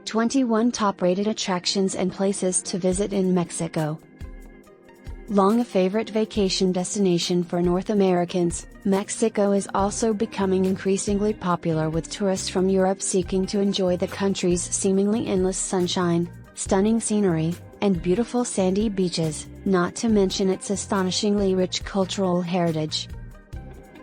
21 top-rated attractions and places to visit in Mexico. Long a favorite vacation destination for North Americans, Mexico is also becoming increasingly popular with tourists from Europe seeking to enjoy the country's seemingly endless sunshine, stunning scenery, and beautiful sandy beaches, not to mention its astonishingly rich cultural heritage.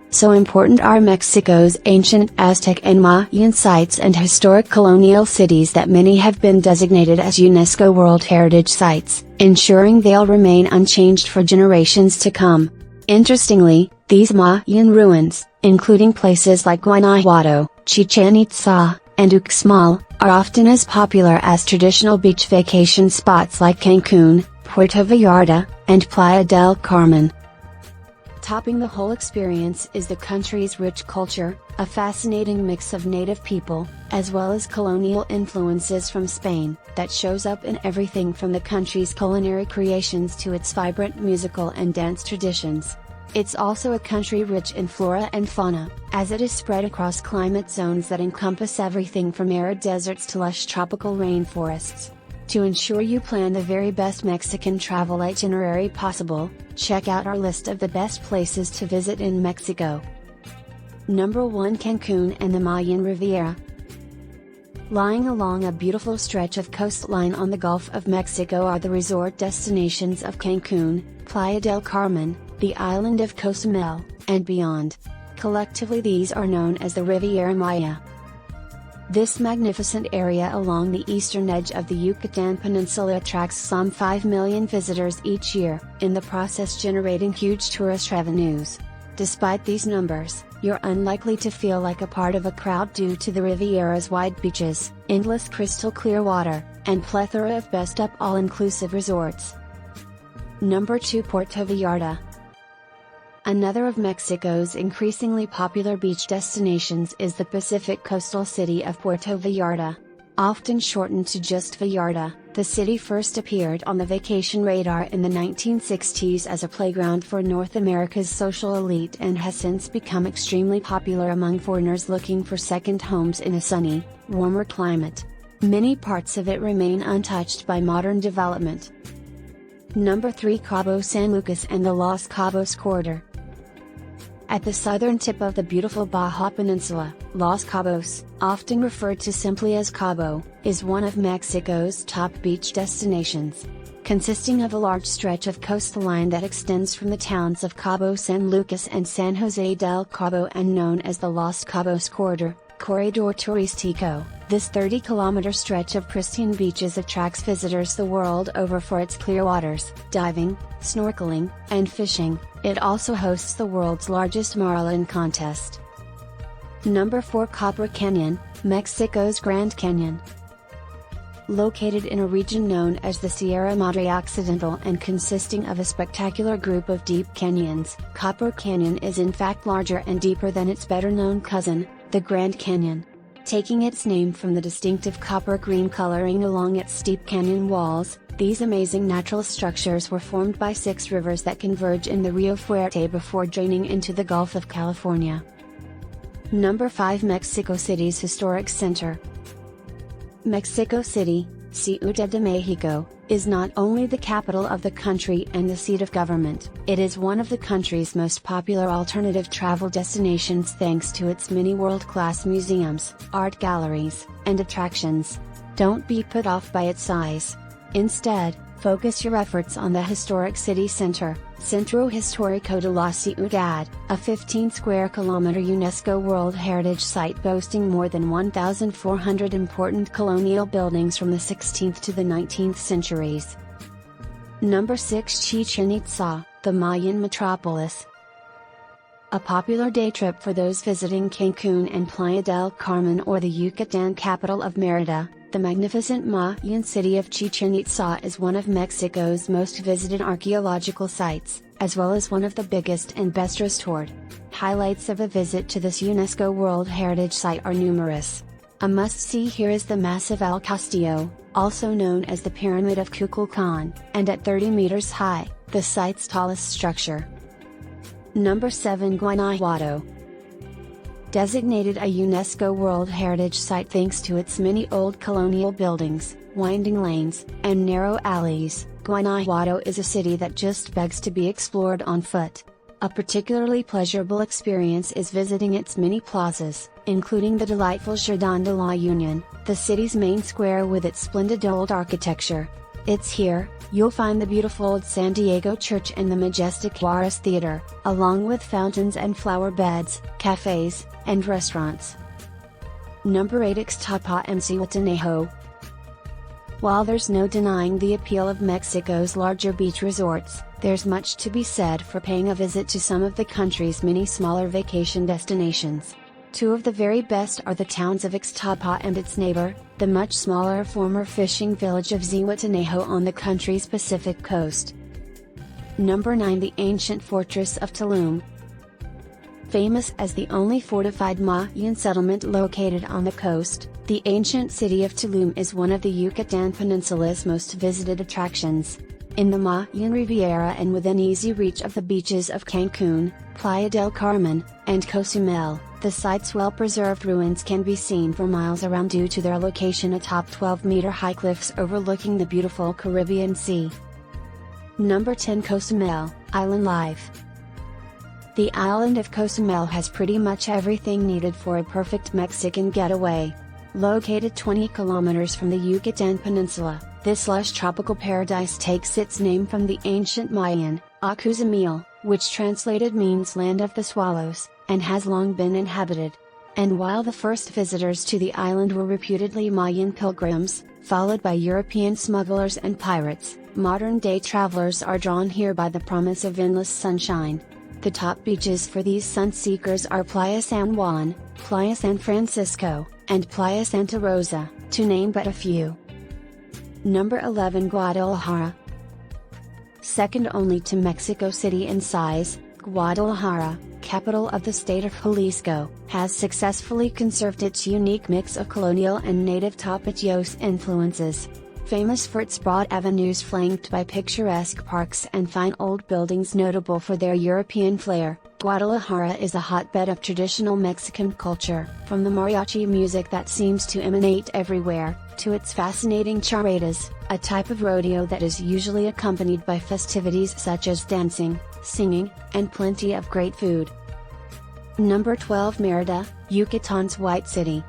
So important are Mexico's ancient Aztec and Mayan sites and historic colonial cities that many have been designated as UNESCO World Heritage Sites, ensuring they'll remain unchanged for generations to come. Interestingly, these Mayan ruins, including places like Guanajuato, Chichén Itzá, and Uxmal, are often as popular as traditional beach vacation spots like Cancun, Puerto Vallarta, and Playa del Carmen. Topping the whole experience is the country's rich culture, a fascinating mix of native people, as well as colonial influences from Spain, that shows up in everything from the country's culinary creations to its vibrant musical and dance traditions. It's also a country rich in flora and fauna, as it is spread across climate zones that encompass everything from arid deserts to lush tropical rainforests. To ensure you plan the very best Mexican travel itinerary possible, check out our list of the best places to visit in Mexico. Number 1, Cancun and the Mayan Riviera. Lying along a beautiful stretch of coastline on the Gulf of Mexico are the resort destinations of Cancun, Playa del Carmen, the island of Cozumel, and beyond. Collectively these are known as the Riviera Maya. This magnificent area along the eastern edge of the Yucatan Peninsula attracts some 5 million visitors each year, in the process generating huge tourist revenues. Despite these numbers, you're unlikely to feel like a part of a crowd due to the Riviera's wide beaches, endless crystal clear water, and plethora of best-up all-inclusive resorts. Number 2, Puerto Vallarta. Another of Mexico's increasingly popular beach destinations is the Pacific coastal city of Puerto Vallarta. Often shortened to just Vallarta, the city first appeared on the vacation radar in the 1960s as a playground for North America's social elite and has since become extremely popular among foreigners looking for second homes in a sunny, warmer climate. Many parts of it remain untouched by modern development. Number 3, Cabo San Lucas and the Los Cabos Corridor. At the southern tip of the beautiful Baja Peninsula, Los Cabos, often referred to simply as Cabo, is one of Mexico's top beach destinations. Consisting of a large stretch of coastline that extends from the towns of Cabo San Lucas and San Jose del Cabo and known as the Los Cabos Corridor, Corredor Turístico, this 30-kilometer stretch of pristine beaches attracts visitors the world over for its clear waters, diving, snorkeling, and fishing. It also hosts the world's largest marlin contest. Number 4, Copper Canyon, Mexico's Grand Canyon. Located in a region known as the Sierra Madre Occidental and consisting of a spectacular group of deep canyons, Copper Canyon is in fact larger and deeper than its better-known cousin, the Grand Canyon. Taking its name from the distinctive copper-green coloring along its steep canyon walls, these amazing natural structures were formed by 6 rivers that converge in the Rio Fuerte before draining into the Gulf of California. Number 5, Mexico City's Historic Center. Mexico City, Ciudad de Mexico, is not only the capital of the country and the seat of government, it is one of the country's most popular alternative travel destinations thanks to its many world-class museums, art galleries, and attractions. Don't be put off by its size. Instead, focus your efforts on the historic city center, Centro Histórico de la Ciudad, a 15-square-kilometer UNESCO World Heritage Site boasting more than 1,400 important colonial buildings from the 16th to the 19th centuries. Number 6, Chichén Itzá, the Mayan metropolis. A popular day trip for those visiting Cancun and Playa del Carmen or the Yucatan capital of Mérida, the magnificent Mayan city of Chichén Itzá is one of Mexico's most visited archaeological sites, as well as one of the biggest and best restored. Highlights of a visit to this UNESCO World Heritage Site are numerous. A must-see here is the massive El Castillo, also known as the Pyramid of Kukulkan, and at 30 meters high, the site's tallest structure. Number 7, Guanajuato. Designated a UNESCO World Heritage Site thanks to its many old colonial buildings, winding lanes, and narrow alleys, Guanajuato is a city that just begs to be explored on foot. A particularly pleasurable experience is visiting its many plazas, including the delightful Jardín de la Unión, the city's main square with its splendid old architecture. It's here you'll find the beautiful old San Diego Church and the majestic Juarez Theater, along with fountains and flower beds, cafes, and restaurants. Number 8. Ixtapa and Zihuatanejo. While there's no denying the appeal of Mexico's larger beach resorts, there's much to be said for paying a visit to some of the country's many smaller vacation destinations. Two of the very best are the towns of Ixtapa and its neighbor, the much smaller former fishing village of Zihuatanejo on the country's Pacific coast. Number 9. The ancient fortress of Tulum. Famous as the only fortified Mayan settlement located on the coast, the ancient city of Tulum is one of the Yucatan Peninsula's most visited attractions. In the Mayan Riviera and within easy reach of the beaches of Cancun, Playa del Carmen, and Cozumel, the site's well-preserved ruins can be seen for miles around due to their location atop 12-meter-high cliffs overlooking the beautiful Caribbean Sea. Number 10. Cozumel, Island Life. The island of Cozumel has pretty much everything needed for a perfect Mexican getaway. Located 20 kilometers from the Yucatan Peninsula, this lush tropical paradise takes its name from the ancient Mayan, Cozumel, which translated means land of the swallows, and has long been inhabited. And while the first visitors to the island were reputedly Mayan pilgrims, followed by European smugglers and pirates, modern-day travelers are drawn here by the promise of endless sunshine. The top beaches for these sun-seekers are Playa San Juan, Playa San Francisco, and Playa Santa Rosa, to name but a few. Number 11. Guadalajara. Second only to Mexico City in size, Guadalajara, capital of the state of Jalisco, has successfully conserved its unique mix of colonial and native Tapatios influences. Famous for its broad avenues flanked by picturesque parks and fine old buildings notable for their European flair, Guadalajara is a hotbed of traditional Mexican culture, from the mariachi music that seems to emanate everywhere, to its fascinating charretas, a type of rodeo that is usually accompanied by festivities such as dancing, singing, and plenty of great food. Number 12. Mérida, Yucatan's White City.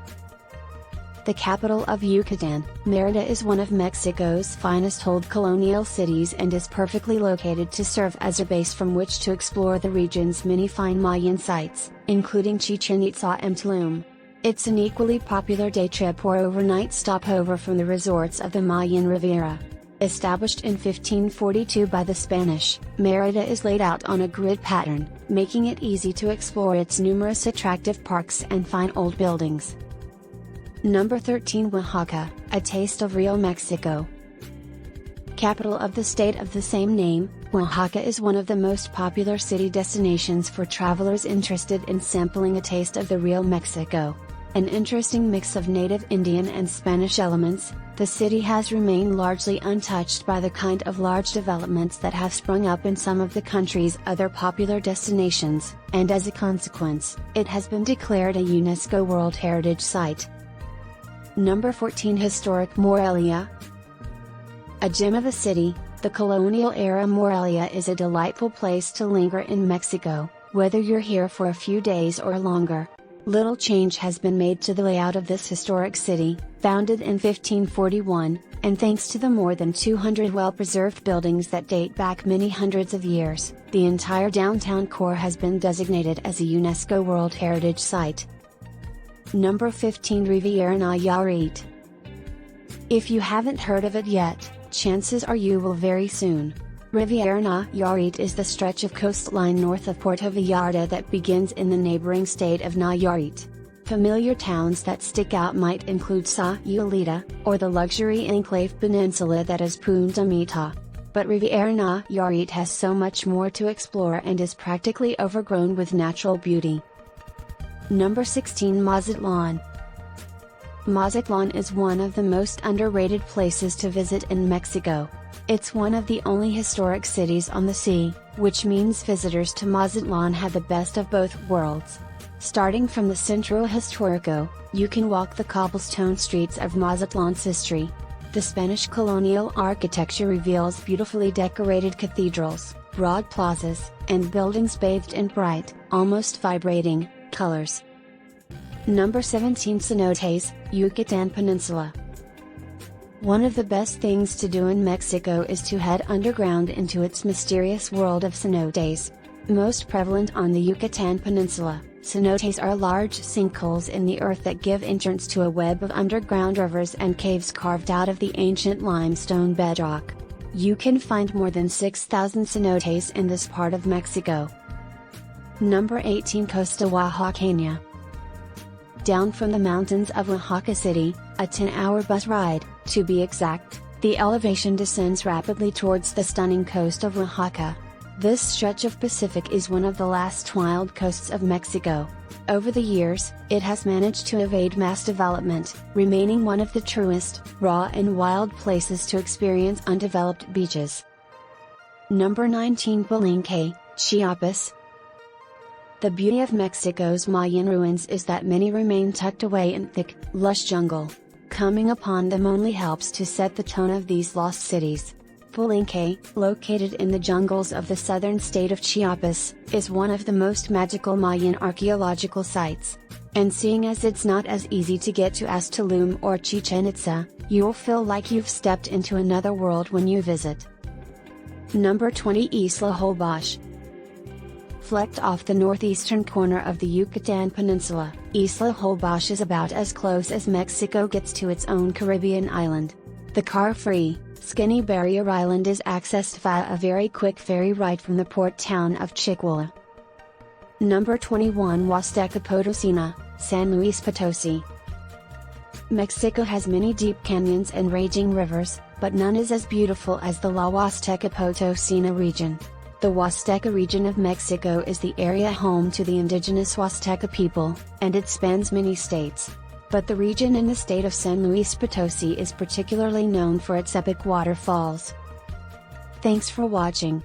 The capital of Yucatan, Mérida is one of Mexico's finest old colonial cities and is perfectly located to serve as a base from which to explore the region's many fine Mayan sites, including Chichen Itza and Tulum. It's an equally popular day trip or overnight stopover from the resorts of the Mayan Riviera. Established in 1542 by the Spanish, Mérida is laid out on a grid pattern, making it easy to explore its numerous attractive parks and fine old buildings. Number 13. Oaxaca, a taste of real Mexico. Capital of the state of the same name, Oaxaca is one of the most popular city destinations for travelers interested in sampling a taste of the real Mexico. An interesting mix of native Indian and Spanish elements, the city has remained largely untouched by the kind of large developments that have sprung up in some of the country's other popular destinations, and as a consequence, it has been declared a UNESCO World Heritage Site. Number 14. Historic Morelia. A gem of a city, the colonial-era Morelia is a delightful place to linger in Mexico, whether you're here for a few days or longer. Little change has been made to the layout of this historic city, founded in 1541, and thanks to the more than 200 well-preserved buildings that date back many hundreds of years, the entire downtown core has been designated as a UNESCO World Heritage Site. Number 15. Riviera Nayarit. If you haven't heard of it yet, chances are you will very soon. Riviera Nayarit is the stretch of coastline north of Puerto Vallarta that begins in the neighboring state of Nayarit. Familiar towns that stick out might include Sayulita, or the luxury enclave peninsula that is Punta Mita. But Riviera Nayarit has so much more to explore and is practically overgrown with natural beauty. Number 16. Mazatlan. Mazatlan is one of the most underrated places to visit in Mexico. It's one of the only historic cities on the sea, which means visitors to Mazatlan have the best of both worlds. Starting from the Centro Histórico, you can walk the cobblestone streets of Mazatlan's history. The Spanish colonial architecture reveals beautifully decorated cathedrals, broad plazas, and buildings bathed in bright, almost vibrating, colors. Number 17. Cenotes, Yucatan Peninsula. One of the best things to do in Mexico is to head underground into its mysterious world of cenotes. Most prevalent on the Yucatan Peninsula, cenotes are large sinkholes in the earth that give entrance to a web of underground rivers and caves carved out of the ancient limestone bedrock. You can find more than 6,000 cenotes in this part of Mexico. Number 18. Costa Oaxaqueña. Down from the mountains of Oaxaca City, a 10-hour bus ride, to be exact, the elevation descends rapidly towards the stunning coast of Oaxaca. This stretch of Pacific is one of the last wild coasts of Mexico. Over the years, it has managed to evade mass development, remaining one of the truest, raw and wild places to experience undeveloped beaches. Number 19. Palenque, Chiapas. The beauty of Mexico's Mayan ruins is that many remain tucked away in thick, lush jungle. Coming upon them only helps to set the tone of these lost cities. Palenque, located in the jungles of the southern state of Chiapas, is one of the most magical Mayan archaeological sites. And seeing as it's not as easy to get to as Tulum or Chichen Itza, you'll feel like you've stepped into another world when you visit. Number 20. Isla Holbox. Flecked off the northeastern corner of the Yucatan Peninsula, Isla Holbox is about as close as Mexico gets to its own Caribbean island. The car-free, skinny barrier island is accessed via a very quick ferry ride from the port town of Chicxulub. Number 21. Huasteca Potosina, San Luis Potosi. Mexico has many deep canyons and raging rivers, but none is as beautiful as the La Huasteca Potosina region. The Huasteca region of Mexico is the area home to the indigenous Huasteca people, and it spans many states. But the region in the state of San Luis Potosi is particularly known for its epic waterfalls. Thanks for watching.